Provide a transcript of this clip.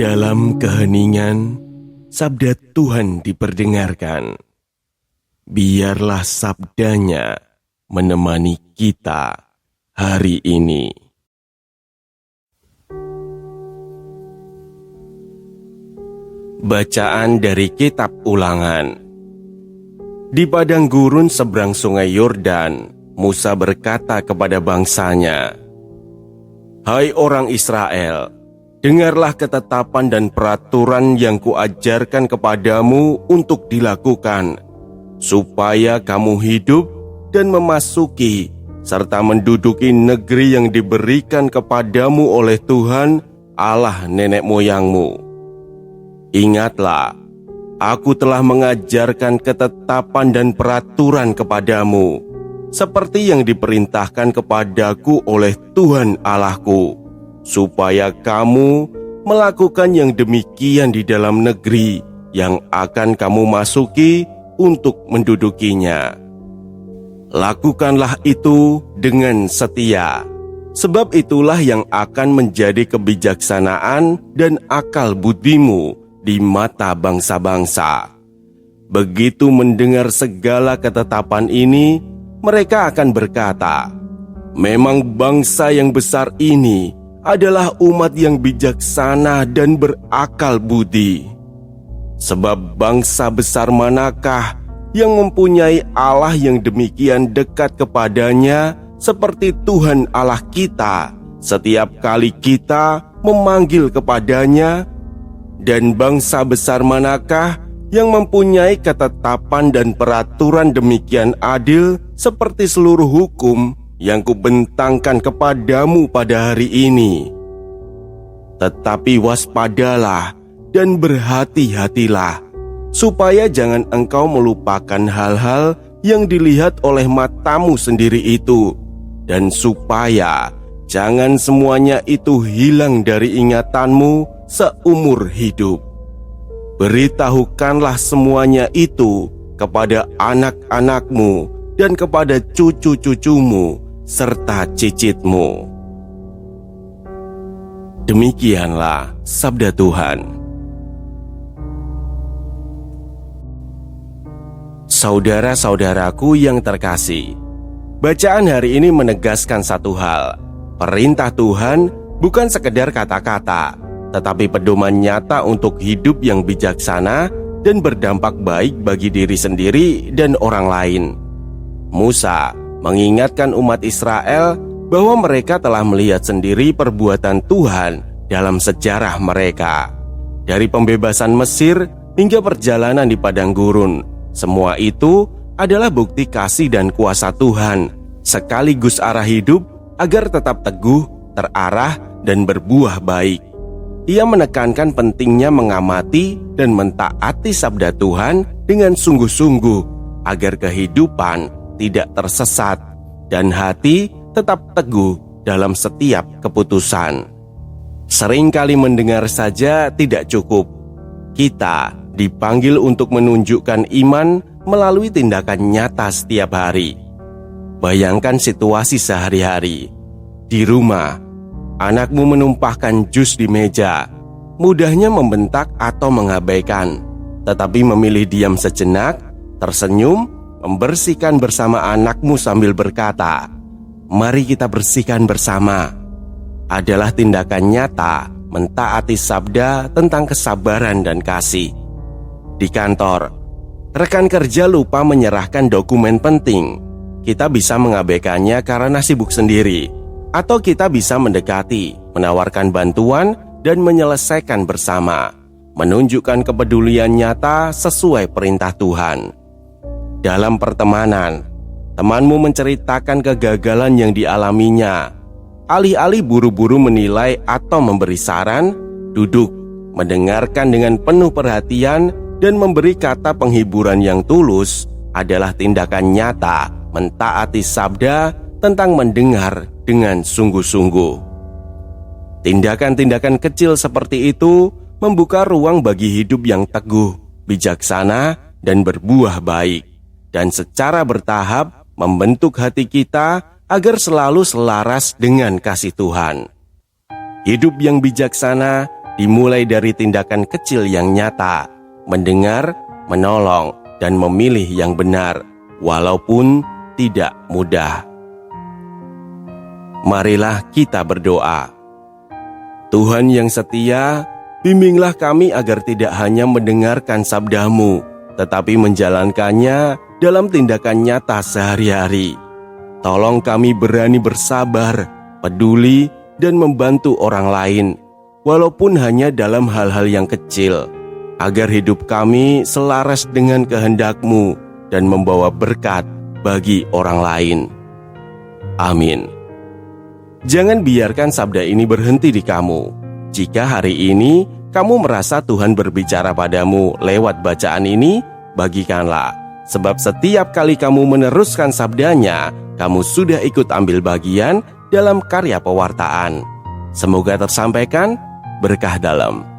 Dalam keheningan, sabda Tuhan diperdengarkan. Biarlah sabdanya menemani kita hari ini. Bacaan dari Kitab Ulangan. Di padang gurun seberang sungai Yordan, Musa berkata kepada bangsanya, "Hai orang Israel, dengarlah ketetapan dan peraturan yang kuajarkan kepadamu untuk dilakukan, supaya kamu hidup dan memasuki serta menduduki negeri yang diberikan kepadamu oleh Tuhan Allah nenek moyangmu. Ingatlah, aku telah mengajarkan ketetapan dan peraturan kepadamu, seperti yang diperintahkan kepadaku oleh Tuhan Allahku, supaya kamu melakukan yang demikian di dalam negeri yang akan kamu masuki untuk mendudukinya. Lakukanlah itu dengan setia, sebab itulah yang akan menjadi kebijaksanaan dan akal budimu di mata bangsa-bangsa. Begitu mendengar segala ketetapan ini, mereka akan berkata, 'Memang bangsa yang besar ini adalah umat yang bijaksana dan berakal budi. Sebab bangsa besar manakah yang mempunyai Allah yang demikian dekat kepadanya seperti Tuhan Allah kita setiap kali kita memanggil kepadanya? Dan bangsa besar manakah yang mempunyai ketetapan dan peraturan demikian adil seperti seluruh hukum yang kubentangkan kepadamu pada hari ini? Tetapi waspadalah dan berhati-hatilah, supaya jangan engkau melupakan hal-hal yang dilihat oleh matamu sendiri itu, dan supaya jangan semuanya itu hilang dari ingatanmu seumur hidup. Beritahukanlah semuanya itu kepada anak-anakmu dan kepada cucu-cucumu serta cicitmu." Demikianlah sabda Tuhan. Saudara-saudaraku yang terkasih, bacaan hari ini menegaskan satu hal. Perintah Tuhan bukan sekedar kata-kata, tetapi pedoman nyata untuk hidup yang bijaksana dan berdampak baik bagi diri sendiri dan orang lain. Musa mengingatkan umat Israel bahwa mereka telah melihat sendiri perbuatan Tuhan dalam sejarah mereka. Dari pembebasan Mesir hingga perjalanan di padang gurun, semua itu adalah bukti kasih dan kuasa Tuhan, sekaligus arah hidup agar tetap teguh, terarah, dan berbuah baik. Ia menekankan pentingnya mengamati dan mentaati sabda Tuhan dengan sungguh-sungguh agar kehidupan tidak tersesat dan hati tetap teguh dalam setiap keputusan. Seringkali mendengar saja tidak cukup. Kita dipanggil untuk menunjukkan iman melalui tindakan nyata setiap hari. Bayangkan situasi sehari-hari. Di rumah, anakmu menumpahkan jus di meja, mudahnya membentak atau mengabaikan, tetapi memilih diam sejenak, tersenyum, membersihkan bersama anakmu sambil berkata, "Mari kita bersihkan bersama." Adalah tindakan nyata mentaati sabda tentang kesabaran dan kasih. Di kantor, rekan kerja lupa menyerahkan dokumen penting. Kita bisa mengabaikannya karena sibuk sendiri, atau kita bisa mendekati, menawarkan bantuan, dan menyelesaikan bersama, menunjukkan kepedulian nyata sesuai perintah Tuhan. Dalam pertemanan, temanmu menceritakan kegagalan yang dialaminya. Alih-alih buru-buru menilai atau memberi saran, duduk, mendengarkan dengan penuh perhatian, dan memberi kata penghiburan yang tulus adalah tindakan nyata mentaati sabda tentang mendengar dengan sungguh-sungguh. Tindakan-tindakan kecil seperti itu membuka ruang bagi hidup yang teguh, bijaksana, dan berbuah baik, dan secara bertahap membentuk hati kita agar selalu selaras dengan kasih Tuhan. Hidup yang bijaksana dimulai dari tindakan kecil yang nyata, mendengar, menolong, dan memilih yang benar, walaupun tidak mudah. Marilah kita berdoa. Tuhan yang setia, bimbinglah kami agar tidak hanya mendengarkan sabda-Mu, tetapi menjalankannya dalam tindakan nyata sehari-hari. Tolong kami berani bersabar, peduli, dan membantu orang lain, walaupun hanya dalam hal-hal yang kecil, agar hidup kami selaras dengan kehendak-Mu dan membawa berkat bagi orang lain. Amin. Jangan biarkan sabda ini berhenti di kamu. Jika hari ini kamu merasa Tuhan berbicara padamu lewat bacaan ini, bagikanlah. Sebab setiap kali kamu meneruskan sabdanya, kamu sudah ikut ambil bagian dalam karya pewartaan. Semoga tersampaikan berkah dalam.